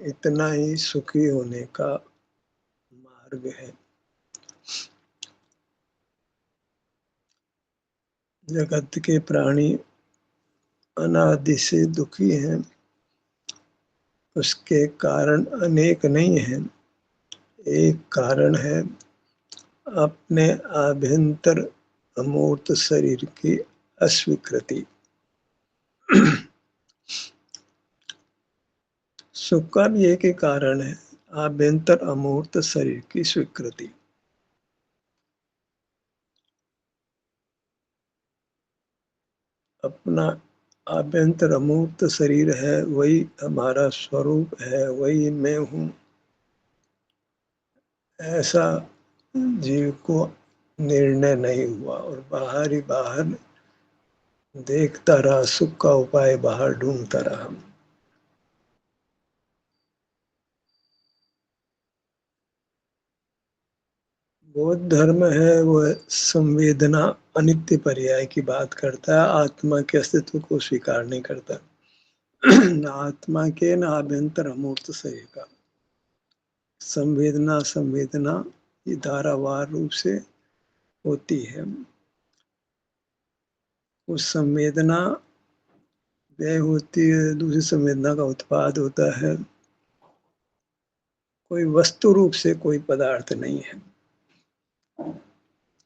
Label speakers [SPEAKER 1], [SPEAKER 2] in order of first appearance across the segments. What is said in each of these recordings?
[SPEAKER 1] इतना ही सुखी होने का मार्ग है। जगत के प्राणी अनादि से दुखी हैं, उसके कारण अनेक नहीं हैं। एक कारण है अपने आभ्यंतर अमूर्त शरीर की अस्वीकृति। सुख का भी एक ही कारण है, आभ्यंतर अमूर्त शरीर की स्वीकृति। अपना आभ्यंतर अमूर्त शरीर है, वही हमारा स्वरूप है, वही मैं हूँ, ऐसा जीव को निर्णय नहीं हुआ और बाहर ही बाहर देखता रहा, सुख का उपाय बाहर ढूंढता रहा। बौद्ध धर्म है वह संवेदना अनित्य पर्याय की बात करता है, आत्मा के अस्तित्व को स्वीकार नहीं करता। न आत्मा के न आभ्यंतर अमूर्त शरीर का। संवेदना संवेदना ये धारावार रूप से होती है। उस संवेदना व्यय होती है, दूसरी संवेदना का उत्पाद होता है। कोई वस्तु रूप से कोई पदार्थ नहीं है,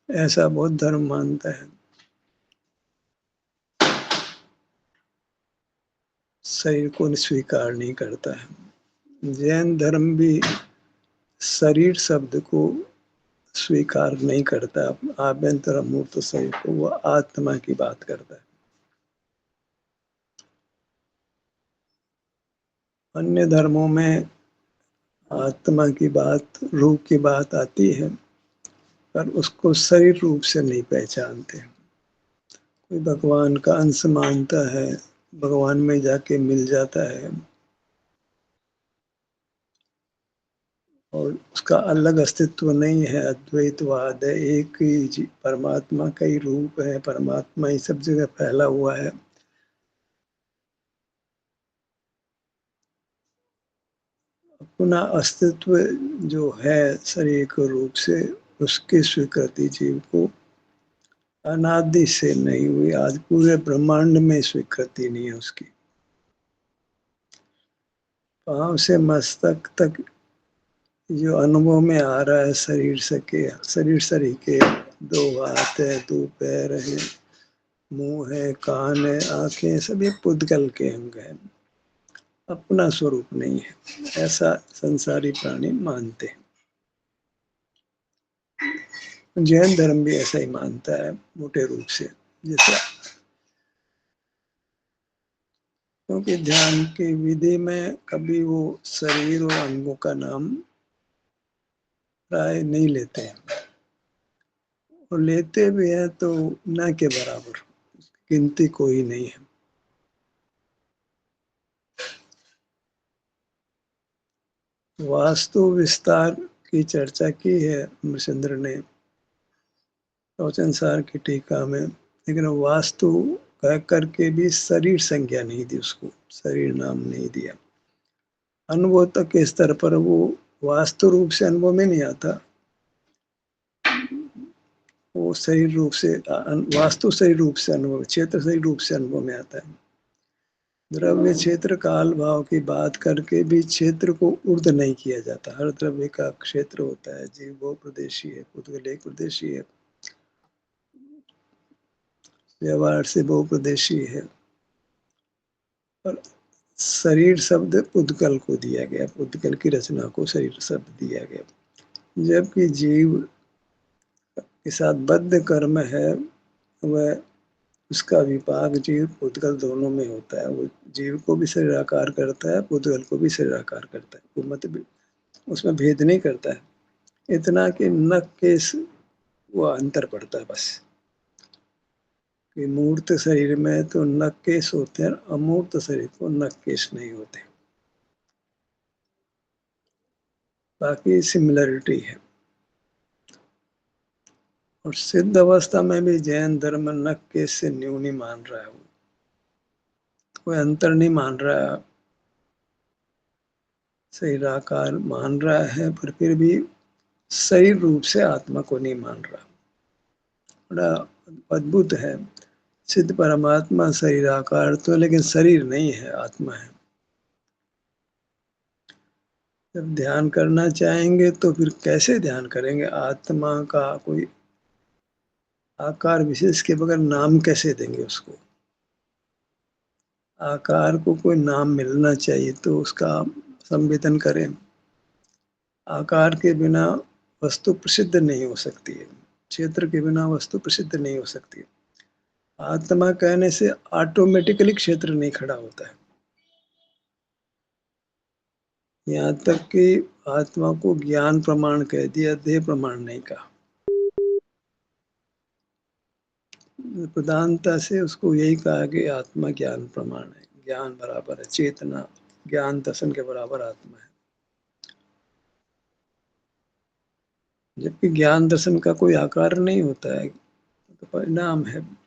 [SPEAKER 1] ऐसा बौद्ध धर्म मानता है। शरीर को स्वीकार नहीं करता है। जैन धर्म भी शरीर शब्द को स्वीकार नहीं करता, आभ्यंतर अमूर्त शरीर को वह आत्मा की बात करता है। अन्य धर्मों में आत्मा की बात, रूह की बात आती है, पर उसको शरीर रूप से नहीं पहचानते। कोई भगवान का अंश मानता है, भगवान में जाके मिल जाता है और उसका अलग अस्तित्व नहीं है, अद्वैतवाद है। एक ही परमात्मा का ही रूप है, परमात्मा ही सब जगह फैला हुआ है। अपना अस्तित्व जो है शरीर के रूप से, उसकी स्वीकृति जीव को अनादि से नहीं हुई, आज पूरे ब्रह्मांड में स्वीकृति नहीं है उसकी। पांव से मस्तक तक जो अनुभव में आ रहा है, शरीर के दो हाथ है, दो पैर है, मुंह है, कान है, आंखें, सभी पुद्गल के अंग हैं, अपना स्वरूप नहीं है, ऐसा संसारी प्राणी मानते हैं। जैन धर्म भी ऐसा ही मानता है मोटे रूप से। जैसा क्योंकि ध्यान की विधि में कभी वो शरीर और अंगों का नाम प्राय नहीं लेते हैं, और लेते भी हैं तो न के बराबर, गिनती कोई नहीं है। वास्तु विस्तार की चर्चा की है अमरचंद्र ने रोचन सार की टीका में, लेकिन वास्तु कह करके भी शरीर संज्ञा नहीं दी, उसको शरीर नाम नहीं दिया। अनुभव तक के स्तर पर वो वास्तु रूप से अनुभव में नहीं आता, वो शरीर रूप से, वास्तु शरीर रूप से अनुभव, क्षेत्र शरीर रूप से अनुभव में आता है। द्रव्य क्षेत्र काल भाव की बात करके भी क्षेत्र को ऊर्ध्व नहीं किया जाता। हर द्रव्य का क्षेत्र होता है, जीव बहु प्रदेशी है, पुद्गल एक प्रदेशी है, व्यवहार से बहु प्रदेशी है। और शरीर शब्द पुद्गल को दिया गया, पुद्गल की रचना को शरीर शब्द दिया गया, जबकि जीव के साथ बद्ध कर्म है, वह उसका विपाक जीव पुद्गल दोनों में होता है। वो जीव को भी शरीराकार करता है, पुद्गल को भी शरीराकार करता है, वो मत भी उसमें भेद नहीं करता है। इतना कि नख केश वो अंतर पड़ता है बस, कि मूर्त शरीर में तो नख केश होते हैं, अमूर्त शरीर को नख केश नहीं होते। बाकी सिमिलरिटी है। और सिद्ध अवस्था में भी जैन धर्म नख केश से न्यून ही मान रहा है, वो कोई अंतर नहीं मान रहा है। शरीराकार मान रहा है, पर फिर भी शरीर रूप से आत्मा को नहीं मान रहा। बड़ा अद्भुत है। सिद्ध परमात्मा शरीराकार तो, लेकिन शरीर नहीं है, आत्मा है। जब ध्यान करना चाहेंगे तो फिर कैसे ध्यान करेंगे? आत्मा का कोई आकार विशेष के बगैर नाम कैसे देंगे उसको? आकार को कोई नाम मिलना चाहिए तो उसका संवेदन करें। आकार के बिना वस्तु प्रसिद्ध नहीं हो सकती है, क्षेत्र के बिना वस्तु प्रसिद्ध नहीं हो सकती है। आत्मा कहने से ऑटोमेटिकली क्षेत्र नहीं खड़ा होता है। यहाँ तक कि आत्मा को ज्ञान प्रमाण कह दिया, देह प्रमाण नहीं कहा। प्रधानता से उसको यही कहा कि आत्मा ज्ञान प्रमाण है, ज्ञान बराबर है चेतना, ज्ञान दर्शन के बराबर आत्मा है। जबकि ज्ञान दर्शन का कोई आकार नहीं होता है, तो परिणाम है।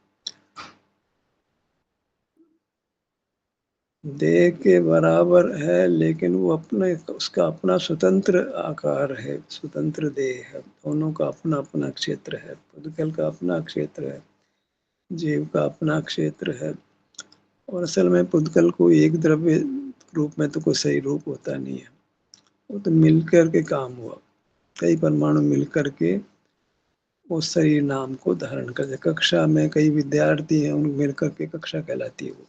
[SPEAKER 1] देह के बराबर है, लेकिन वो अपने उसका अपना स्वतंत्र आकार है, स्वतंत्र देह है। दोनों का अपना अपना क्षेत्र है। पुद्गल का अपना क्षेत्र है, जीव का अपना क्षेत्र है। और असल में पुद्गल को एक द्रव्य रूप में तो कोई सही रूप होता नहीं है। वो तो मिलकर के काम हुआ, कई परमाणु मिलकर के उस शरीर नाम को धारण कर। कक्षा में कई विद्यार्थी हैं, उन मिलकर के कक्षा कहलाती है वो।